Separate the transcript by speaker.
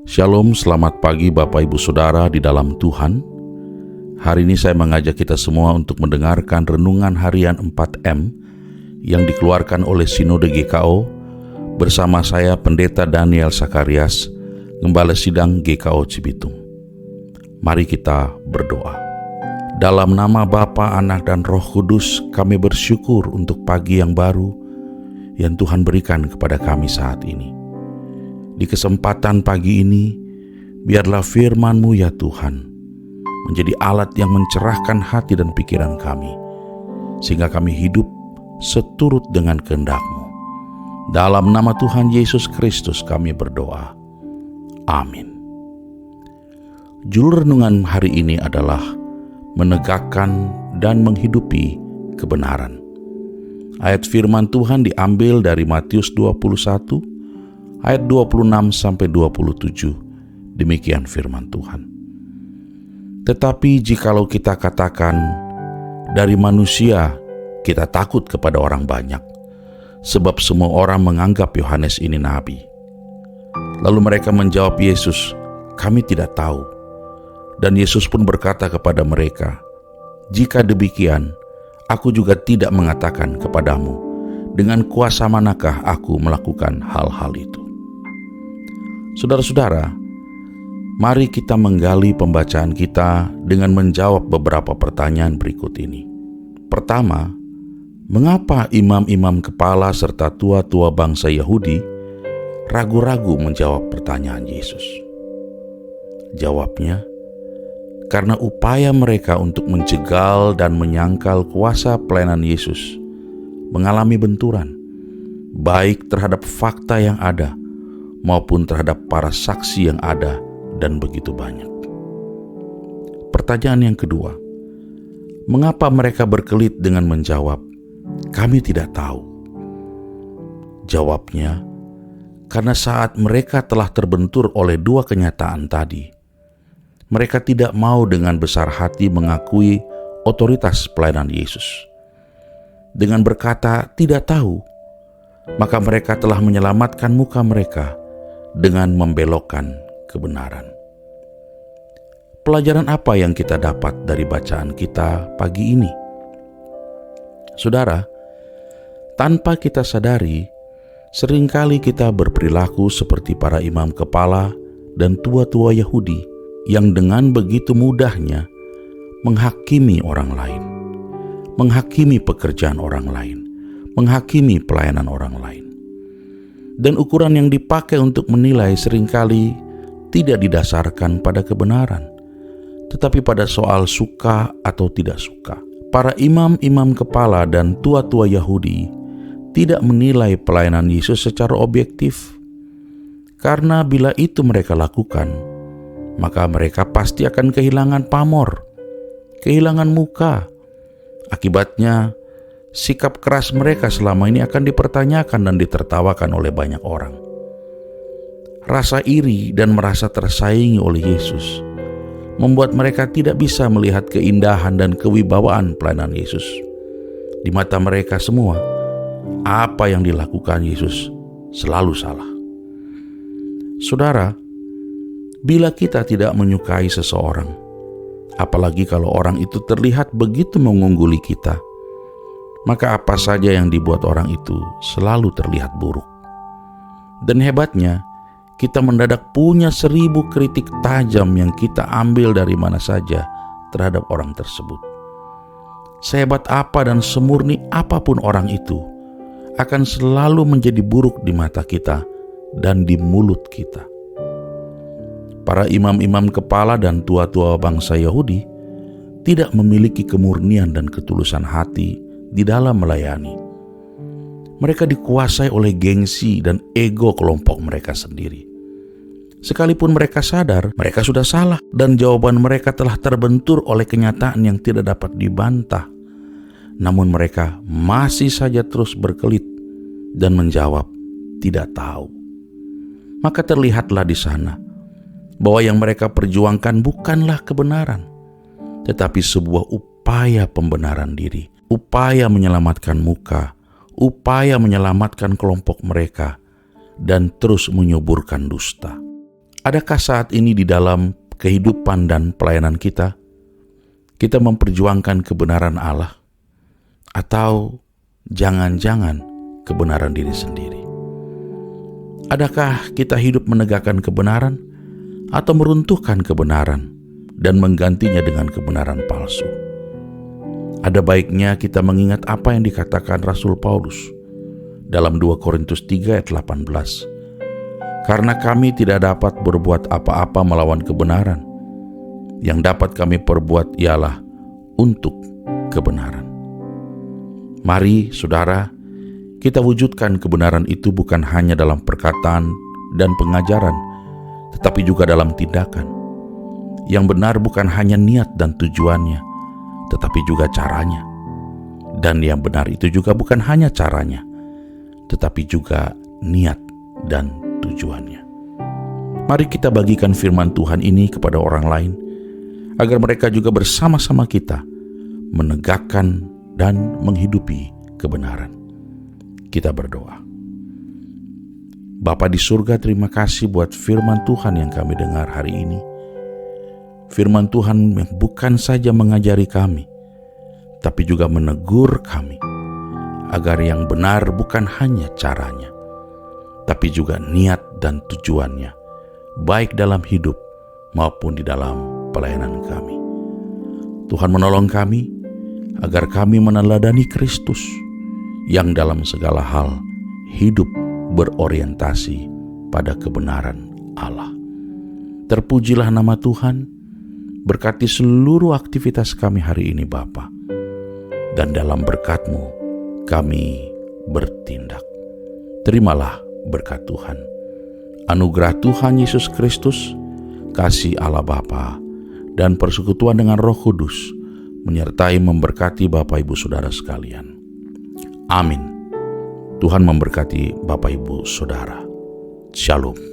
Speaker 1: Shalom, selamat pagi Bapak Ibu Saudara di dalam Tuhan. Hari ini saya mengajak kita semua untuk mendengarkan renungan harian 4M yang dikeluarkan oleh Sinode GKO bersama saya Pendeta Daniel Sakarias, Gembala Sidang GKO Cibitung. Mari kita berdoa. Dalam nama Bapa, Anak, dan Roh Kudus, kami bersyukur untuk pagi yang baru yang Tuhan berikan kepada kami saat ini. Di kesempatan pagi ini, biarlah firman-Mu ya Tuhan, menjadi alat yang mencerahkan hati dan pikiran kami, sehingga kami hidup seturut dengan kehendak-Mu. Dalam nama Tuhan Yesus Kristus kami berdoa. Amin. Judul renungan hari ini adalah menegakkan dan menghidupi kebenaran. Ayat firman Tuhan diambil dari Matius 21, ayat 26-27, demikian firman Tuhan. Tetapi jikalau kita katakan, dari manusia kita takut kepada orang banyak, sebab semua orang menganggap Yohanes ini nabi. Lalu mereka menjawab Yesus, kami tidak tahu. Dan Yesus pun berkata kepada mereka, jika demikian, aku juga tidak mengatakan kepadamu, dengan kuasa manakah aku melakukan hal-hal itu. Saudara-saudara, mari kita menggali pembacaan kita dengan menjawab beberapa pertanyaan berikut ini. Pertama, mengapa imam-imam kepala serta tua-tua bangsa Yahudi ragu-ragu menjawab pertanyaan Yesus? Jawabnya, karena upaya mereka untuk menjegal dan menyangkal kuasa pelayanan Yesus mengalami benturan, baik terhadap fakta yang ada maupun terhadap para saksi yang ada dan begitu banyak. Pertanyaan yang kedua, mengapa mereka berkelit dengan menjawab, kami tidak tahu? Jawabnya, karena saat mereka telah terbentur oleh dua kenyataan tadi, mereka tidak mau dengan besar hati mengakui otoritas pelayanan Yesus. Dengan berkata tidak tahu, maka mereka telah menyelamatkan muka mereka dengan membelokkan kebenaran. Pelajaran apa yang kita dapat dari bacaan kita pagi ini? Saudara, tanpa kita sadari, seringkali kita berperilaku seperti para imam kepala dan tua-tua Yahudi yang dengan begitu mudahnya menghakimi orang lain, menghakimi pekerjaan orang lain, menghakimi pelayanan orang lain. Dan ukuran yang dipakai untuk menilai seringkali tidak didasarkan pada kebenaran, tetapi pada soal suka atau tidak suka. Para imam-imam kepala dan tua-tua Yahudi tidak menilai pelayanan Yesus secara objektif, karena bila itu mereka lakukan, maka mereka pasti akan kehilangan pamor, kehilangan muka. Akibatnya, sikap keras mereka selama ini akan dipertanyakan dan ditertawakan oleh banyak orang. Rasa iri dan merasa tersaingi oleh Yesus membuat mereka tidak bisa melihat keindahan dan kewibawaan pelayanan Yesus. Di mata mereka semua, apa yang dilakukan Yesus selalu salah. Saudara, bila kita tidak menyukai seseorang, apalagi kalau orang itu terlihat begitu mengungguli kita, maka apa saja yang dibuat orang itu selalu terlihat buruk. Dan hebatnya, kita mendadak punya 1000 kritik tajam yang kita ambil dari mana saja terhadap orang tersebut. Sehebat apa dan semurni apapun orang itu, akan selalu menjadi buruk di mata kita dan di mulut kita. Para imam-imam kepala dan tua-tua bangsa Yahudi tidak memiliki kemurnian dan ketulusan hati di dalam melayani. Mereka dikuasai oleh gengsi dan ego kelompok mereka sendiri. Sekalipun mereka sadar mereka sudah salah dan jawaban mereka telah terbentur oleh kenyataan yang tidak dapat dibantah, namun mereka masih saja terus berkelit dan menjawab tidak tahu. Maka terlihatlah di sana bahwa yang mereka perjuangkan bukanlah kebenaran, tetapi sebuah upaya pembenaran diri, upaya menyelamatkan muka, upaya menyelamatkan kelompok mereka, dan terus menyuburkan dusta. Adakah saat ini di dalam kehidupan dan pelayanan kita memperjuangkan kebenaran Allah? Atau jangan-jangan kebenaran diri sendiri? Adakah kita hidup menegakkan kebenaran atau meruntuhkan kebenaran dan menggantinya dengan kebenaran palsu? Ada baiknya kita mengingat apa yang dikatakan Rasul Paulus dalam 2 Korintus 3 ayat 18. Karena kami tidak dapat berbuat apa-apa melawan kebenaran. Yang dapat kami perbuat ialah untuk kebenaran. Mari, saudara, kita wujudkan kebenaran itu bukan hanya dalam perkataan dan pengajaran, tetapi juga dalam tindakan. Yang benar bukan hanya niat dan tujuannya, tetapi juga caranya. Dan yang benar itu juga bukan hanya caranya, tetapi juga niat dan tujuannya. Mari kita bagikan firman Tuhan ini kepada orang lain, agar mereka juga bersama-sama kita menegakkan dan menghidupi kebenaran. Kita berdoa. Bapa di surga, terima kasih buat firman Tuhan yang kami dengar hari ini. Firman Tuhan yang bukan saja mengajari kami, tapi juga menegur kami, agar yang benar bukan hanya caranya, tapi juga niat dan tujuannya, baik dalam hidup maupun di dalam pelayanan kami. Tuhan menolong kami, agar kami meneladani Kristus, yang dalam segala hal hidup berorientasi pada kebenaran Allah. Terpujilah nama Tuhan, berkati seluruh aktivitas kami hari ini Bapa, dan dalam berkat-Mu kami bertindak. Terimalah berkat Tuhan, anugerah Tuhan Yesus Kristus, kasih Allah Bapa, dan persekutuan dengan Roh Kudus menyertai memberkati Bapak Ibu Saudara sekalian. Amin. Tuhan memberkati Bapak Ibu Saudara. Shalom.